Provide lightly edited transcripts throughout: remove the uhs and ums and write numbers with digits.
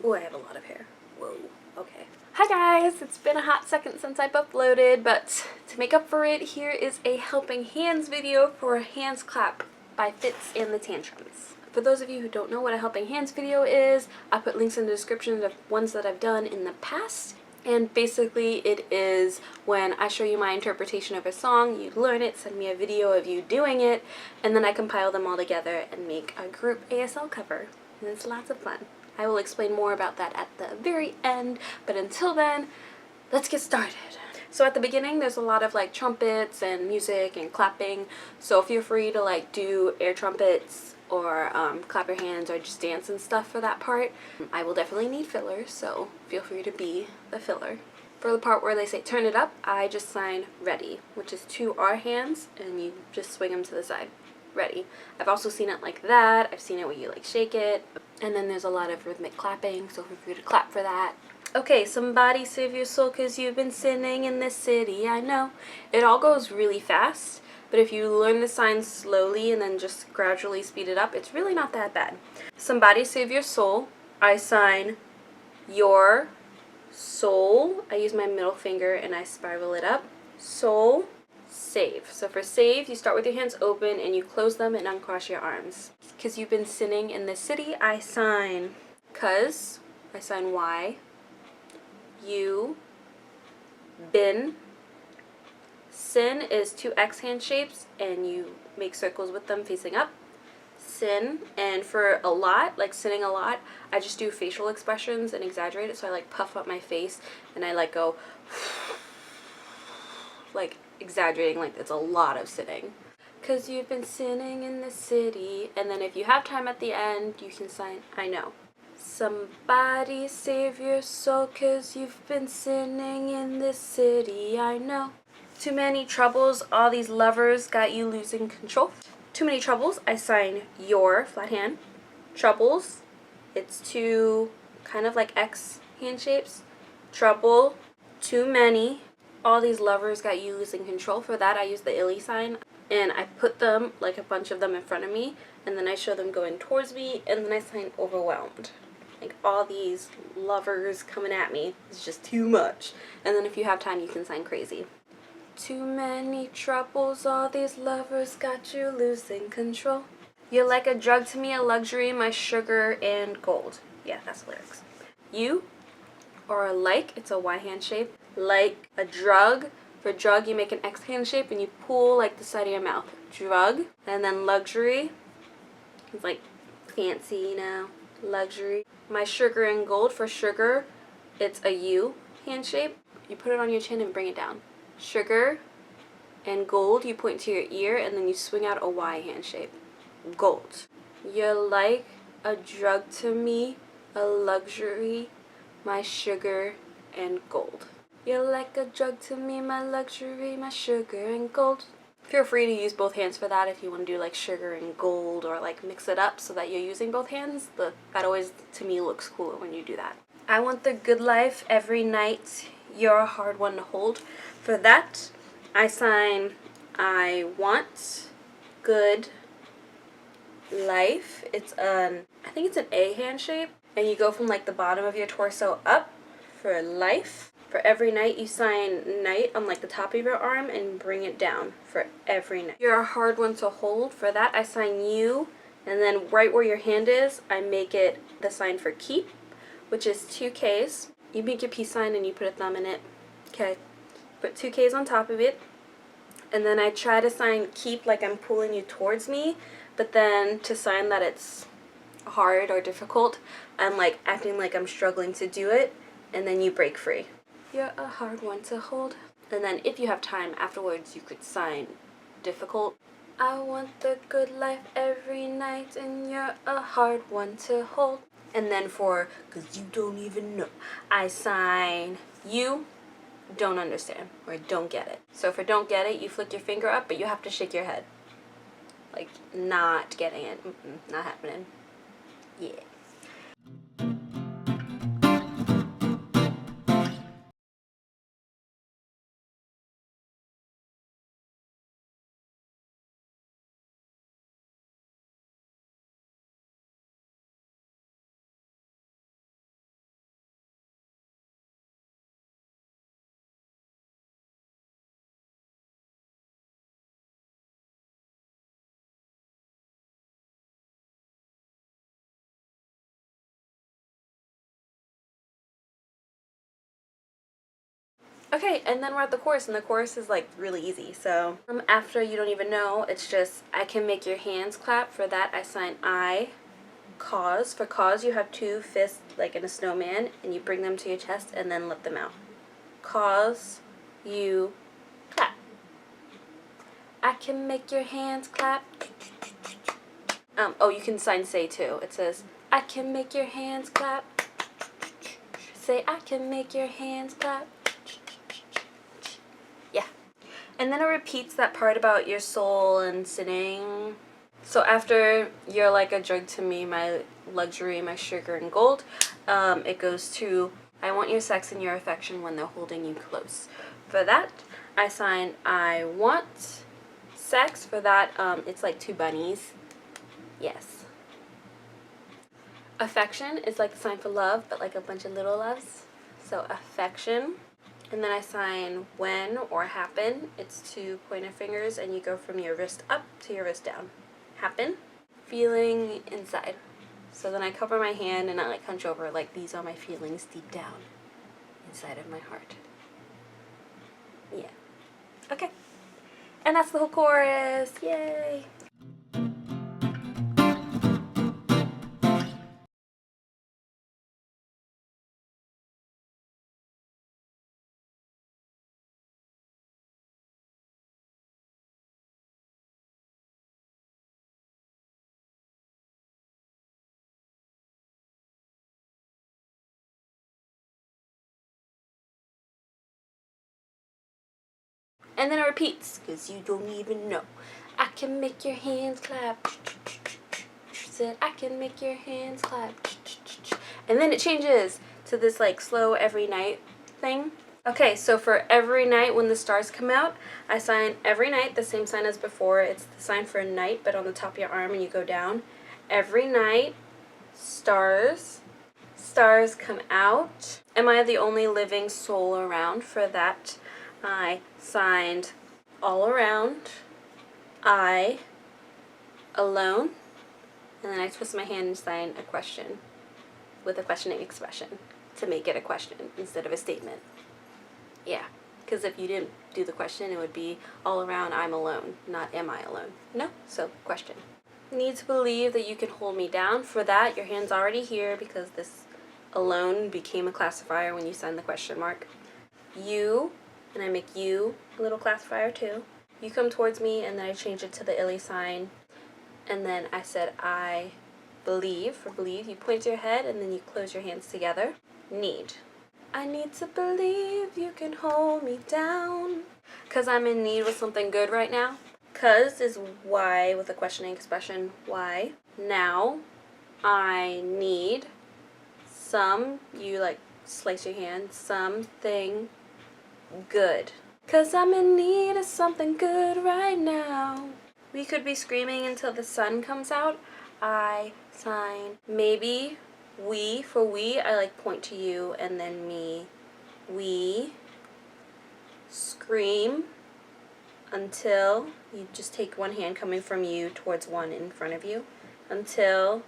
Oh, I have a lot of hair. Whoa. Okay. Hi guys! It's been a hot second since I've uploaded, but to make up for it, here is a helping hands video for Hands Clap by Fits and the Tantrums. For those of you who don't know what a helping hands video is, I put links in the description of ones that I've done in the past. And basically it is when I show you my interpretation of a song, you learn it, send me a video of you doing it, and then I compile them all together and make a group ASL cover. And it's lots of fun. I will explain more about that at the very end, but until then, let's get started. So at the beginning, there's a lot of like trumpets and music and clapping, so feel free to like do air trumpets or clap your hands or just dance and stuff for that part. I will definitely need fillers, so feel free to be the filler. For the part where they say turn it up, I just sign ready, which is 2 R hands, and you just swing them to the side. Ready. I've also seen it like that. I've seen it where you like shake it, and then there's a lot of rhythmic clapping, so feel free to clap for that. Okay, somebody save your soul 'cause you've been sinning in this city, I know. It all goes really fast, but if you learn the signs slowly and then just gradually speed it up, it's really not that bad. Somebody save your soul, I sign your soul. I use my middle finger and I spiral it up. Soul, save. So for save, you start with your hands open and you close them and uncross your arms. 'Cause you've been sinning in this city, I sign 'cause, I sign Y. You, been. Sin is 2 X hand shapes and you make circles with them facing up. Sin. And for a lot, like sinning a lot, I just do facial expressions and exaggerate it, so I like puff up my face and I like go like exaggerating like it's a lot of sinning. 'Cause you've been sinning in the city. And then if you have time at the end, you can sign I know. Somebody save your soul 'cause you've been sinning in this city, I know. Too many troubles, all these lovers got you losing control. Too many troubles, I sign your, flat hand. Troubles, it's 2 kind of like X hand shapes. Trouble, too many, all these lovers got you losing control. For that, I use the illy sign, and I put them, like a bunch of them in front of me, and then I show them going towards me, and then I sign overwhelmed. Like all these lovers coming at me is just too much. And then if you have time, you can sign crazy. Too many troubles, all these lovers got you losing control. You're like a drug to me, a luxury, my sugar and gold. Yeah, that's the lyrics. You, or like, it's a Y hand shape. Like a drug. For drug, you make an X hand shape and you pull like the side of your mouth. Drug. And then luxury. It's like fancy, you know. Luxury. My sugar and gold, for sugar, it's a U hand shape. You put it on your chin and bring it down. Sugar and gold, you point to your ear and then you swing out a Y hand shape. Gold. You're like a drug to me, a luxury, my sugar and gold. You're like a drug to me, my luxury, my sugar and gold. Feel free to use both hands for that if you want to do like sugar and gold, or like mix it up so that you're using both hands. That always, to me, looks cooler when you do that. I want the good life every night. You're a hard one to hold. For that, I sign I want good life. I think it's an A hand shape, and you go from like the bottom of your torso up for life. For every night, you sign night on like the top of your arm and bring it down for every night. You're a hard one to hold. For that, I sign you, and then right where your hand is, I make it the sign for keep, which is 2 Ks. You make your peace sign and you put a thumb in it. Okay. Put 2 Ks on top of it. And then I try to sign keep like I'm pulling you towards me, but then to sign that it's hard or difficult, I'm like acting like I'm struggling to do it, and then you break free. You're a hard one to hold. And then if you have time afterwards, you could sign difficult. I want the good life every night, and you're a hard one to hold. And then for, 'cause you don't even know, I sign you don't understand or don't get it. So for don't get it, you flick your finger up, but you have to shake your head. Like not getting it. Not happening. Yeah. Okay, and then we're at the chorus, and the chorus is like really easy. So after you don't even know, it's just I can make your hands clap. For that, I sign I. Cause. For cause, you have two fists like in a snowman, and you bring them to your chest and then let them out. Cause you clap. I can make your hands clap. Oh, you can sign say too. It says I can make your hands clap. Say I can make your hands clap. Yeah. And then it repeats that part about your soul and sitting. So after you're like a drug to me, my luxury, my sugar and gold, it goes to I want your sex and your affection when they're holding you close. For that, I sign I want sex. For that, it's like two bunnies. Yes. Affection is like the sign for love, but like a bunch of little loves. So affection. And then I sign when or happen. It's two pointer fingers, and you go from your wrist up to your wrist down. Happen. Feeling inside. So then I cover my hand and I like hunch over, like these are my feelings deep down inside of my heart. Yeah. Okay. And that's the whole chorus. Yay. And then it repeats, because you don't even know. I can make your hands clap. Said, I can make your hands clap. And then it changes to this like slow every night thing. Okay, so for every night when the stars come out, I sign every night, the same sign as before. It's the sign for a night, but on the top of your arm and you go down. Every night, stars come out. Am I the only living soul around? For that, I signed all around, I, alone, and then I twist my hand and sign a question with a questioning expression to make it a question instead of a statement. Yeah, because if you didn't do the question, it would be all around, I'm alone, not am I alone. No, so question. Need to believe that you can hold me down. For that, your hand's already here because this alone became a classifier when you sign the question mark. You, and I make you a little classifier too. You come towards me, and then I change it to the illy sign, and then I said I believe. For believe, you point to your head, and then you close your hands together. Need. I need to believe you can hold me down. Because I'm in need with something good right now. Because is why with a questioning expression, why. Now, I need some, you like slice your hand, something good. Because I'm in need of something good right now. We could be screaming until the sun comes out. I sign maybe. We, for we, I like point to you and then me. We scream until you just take one hand coming from you towards one in front of you until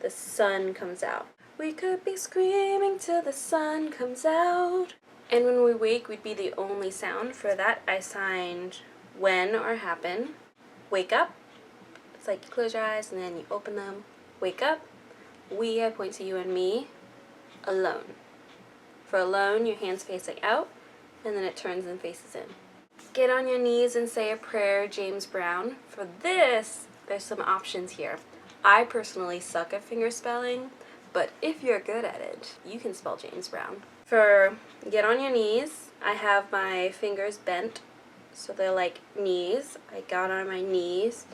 the sun comes out. We could be screaming till the sun comes out. And when we wake, we'd be the only sound. For that, I signed when or happen. Wake up. It's like you close your eyes and then you open them. Wake up. We, I point to you and me. Alone. For alone, your hands facing out, and then it turns and faces in. Get on your knees and say a prayer, James Brown. For this, there's some options here. I personally suck at finger spelling, but if you're good at it, you can spell James Brown. For get on your knees, I have my fingers bent, so they're like knees. I got on my knees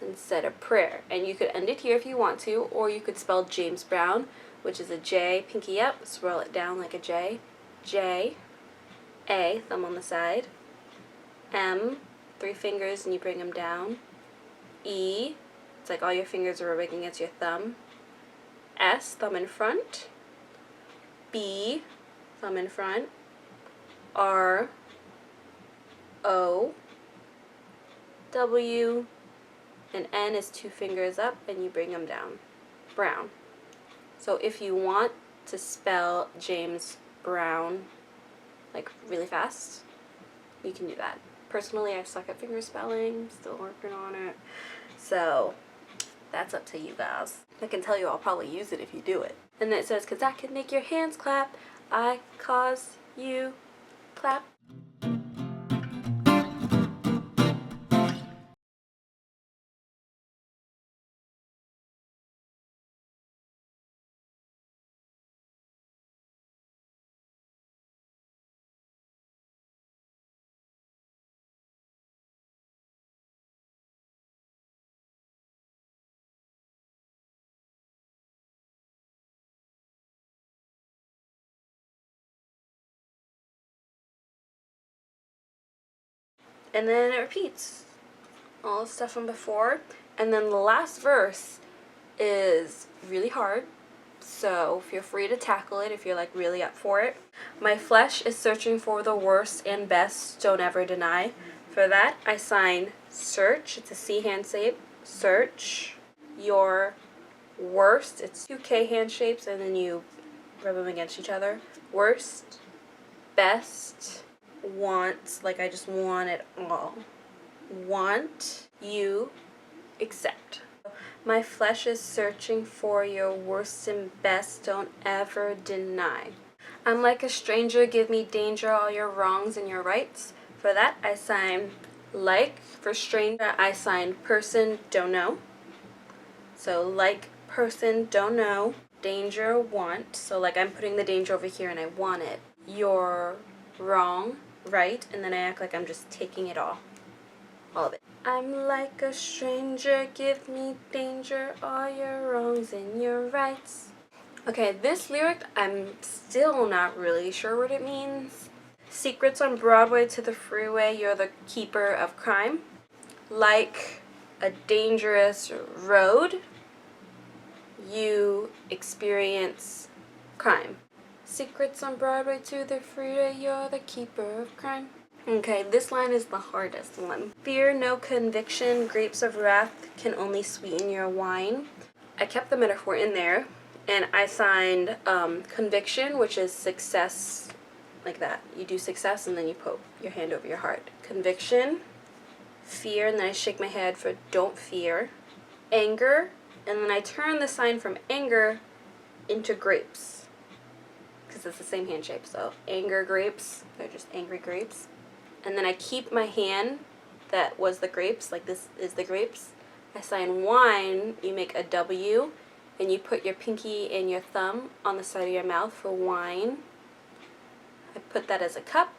and said a prayer. And you could end it here if you want to, or you could spell James Brown, which is a J, pinky up, swirl it down like a J. J, A, thumb on the side. M, 3 fingers and you bring them down. E, it's like all your fingers are rubbing against your thumb. S, thumb in front. B, thumb in front. R, O, W, and N is 2 fingers up and you bring them down. Brown. So if you want to spell James Brown, like really fast, you can do that. Personally, I suck at finger spelling, still working on it. So that's up to you guys. I can tell you I'll probably use it if you do it. And then it says, cause I can make your hands clap, I cause you clap. And then it repeats all the stuff from before. And then the last verse is really hard, so feel free to tackle it if you're like really up for it. My flesh is searching for the worst and best, don't ever deny. For that, I sign search. It's a C hand shape. Search your worst. It's 2K hand shapes, and then you rub them against each other. Worst, best, want, like I just want it all. Want, you, accept. My flesh is searching for your worst and best, don't ever deny. I'm like a stranger, give me danger, all your wrongs and your rights. For that, I sign like. For stranger, I sign person, don't know. So like, person, don't know. Danger, want. So like I'm putting the danger over here and I want it. You're wrong, right, and then I act like I'm just taking it all of it. I'm like a stranger, give me danger, all your wrongs and your rights. Okay, this lyric, I'm still not really sure what it means. Secrets on Broadway to the freeway, you're the keeper of crime. Like a dangerous road, you experience crime. Secrets on Broadway to the freeway, you're the keeper of crime. Okay, this line is the hardest one. Fear no conviction, grapes of wrath can only sweeten your wine. I kept the metaphor in there, and I signed conviction, which is success, like that. You do success and then you put your hand over your heart. Conviction, fear, and then I shake my head for don't fear. Anger, and then I turn the sign from anger into grapes, because it's the same hand shape. So anger grapes, they're just angry grapes. And then I keep my hand that was the grapes, like this is the grapes. I sign wine, you make a W, and you put your pinky and your thumb on the side of your mouth for wine. I put that as a cup,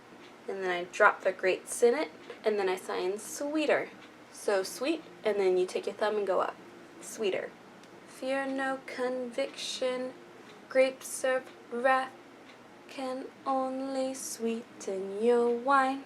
and then I drop the grapes in it, and then I sign sweeter. So sweet, and then you take your thumb and go up. Sweeter. Fear no conviction, grapes of wrath can only sweeten your wine.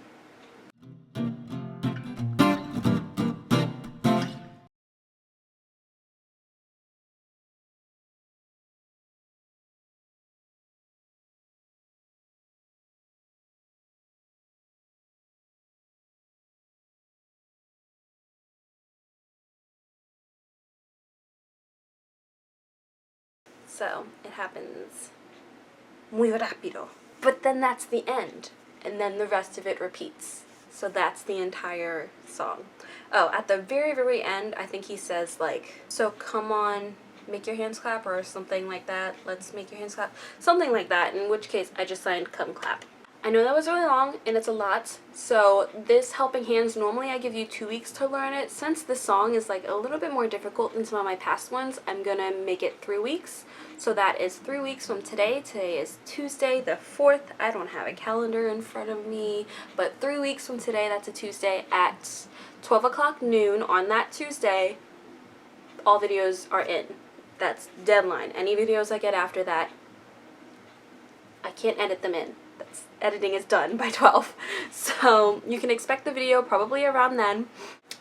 So it happens muy rápido. But then that's the end, and then the rest of it repeats. So that's the entire song. Oh, at the very, very end, I think he says like, so come on, make your hands clap, or something like that. Let's make your hands clap. Something like that, in which case I just signed come clap. I know that was really long, and it's a lot, so this Helping Hands, normally I give you 2 weeks to learn it. Since this song is like a little bit more difficult than some of my past ones, I'm gonna make it 3 weeks. So that is 3 weeks from today. Today is Tuesday the 4th. I don't have a calendar in front of me, but 3 weeks from today, that's a Tuesday, at 12 o'clock noon on that Tuesday, all videos are in. That's deadline. Any videos I get after that, I can't edit them in. Editing is done by 12. So you can expect the video probably around then.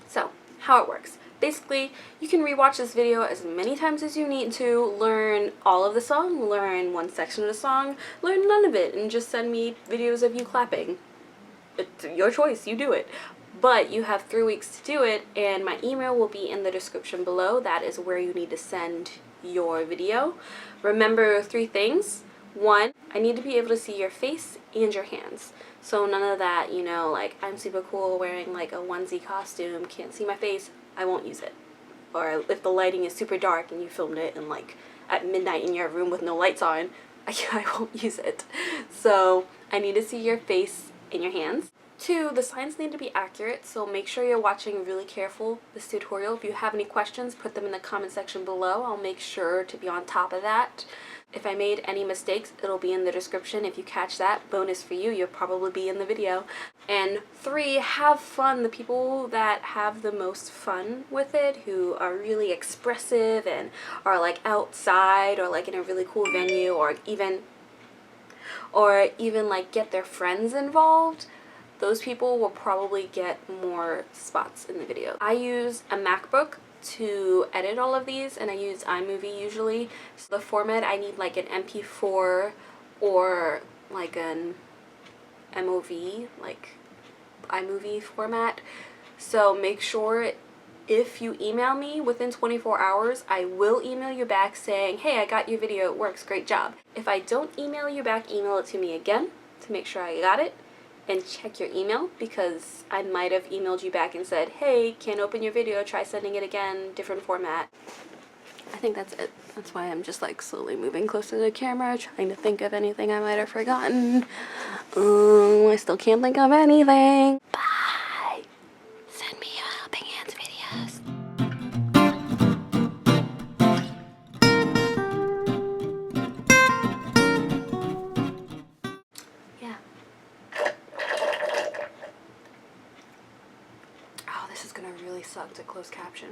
So how it works. Basically, you can rewatch this video as many times as you need to, learn all of the song, learn one section of the song, learn none of it, and just send me videos of you clapping. It's your choice, you do it. But you have 3 weeks to do it, and my email will be in the description below. That is where you need to send your video. Remember 3 things. One, I need to be able to see your face and your hands. So none of that, you know, like I'm super cool wearing like a onesie costume, can't see my face, I won't use it. Or if the lighting is super dark and you filmed it in like at midnight in your room with no lights on, I won't use it. So I need to see your face and your hands. Two, the signs need to be accurate, so make sure you're watching really careful this tutorial. If you have any questions, put them in the comment section below. I'll make sure to be on top of that. If I made any mistakes, it'll be in the description. If you catch that, bonus for you, you'll probably be in the video. And three, have fun. The people that have the most fun with it, who are really expressive and are like outside or like in a really cool venue, or even like get their friends involved, those people will probably get more spots in the video. I use a MacBook to edit all of these, and I use iMovie usually. So the format, I need like an MP4 or like an MOV, like iMovie format. So make sure if you email me within 24 hours, I will email you back saying, hey, I got your video, it works, great job. If I don't email you back, email it to me again to make sure I got it. And check your email, because I might have emailed you back and said, hey, can't open your video, try sending it again, different format. I think that's it. That's why I'm just like slowly moving closer to the camera, trying to think of anything I might have forgotten. I still can't think of anything. Bye. Send me your helping hands videos. Yeah. Oh, this is gonna really suck to close caption.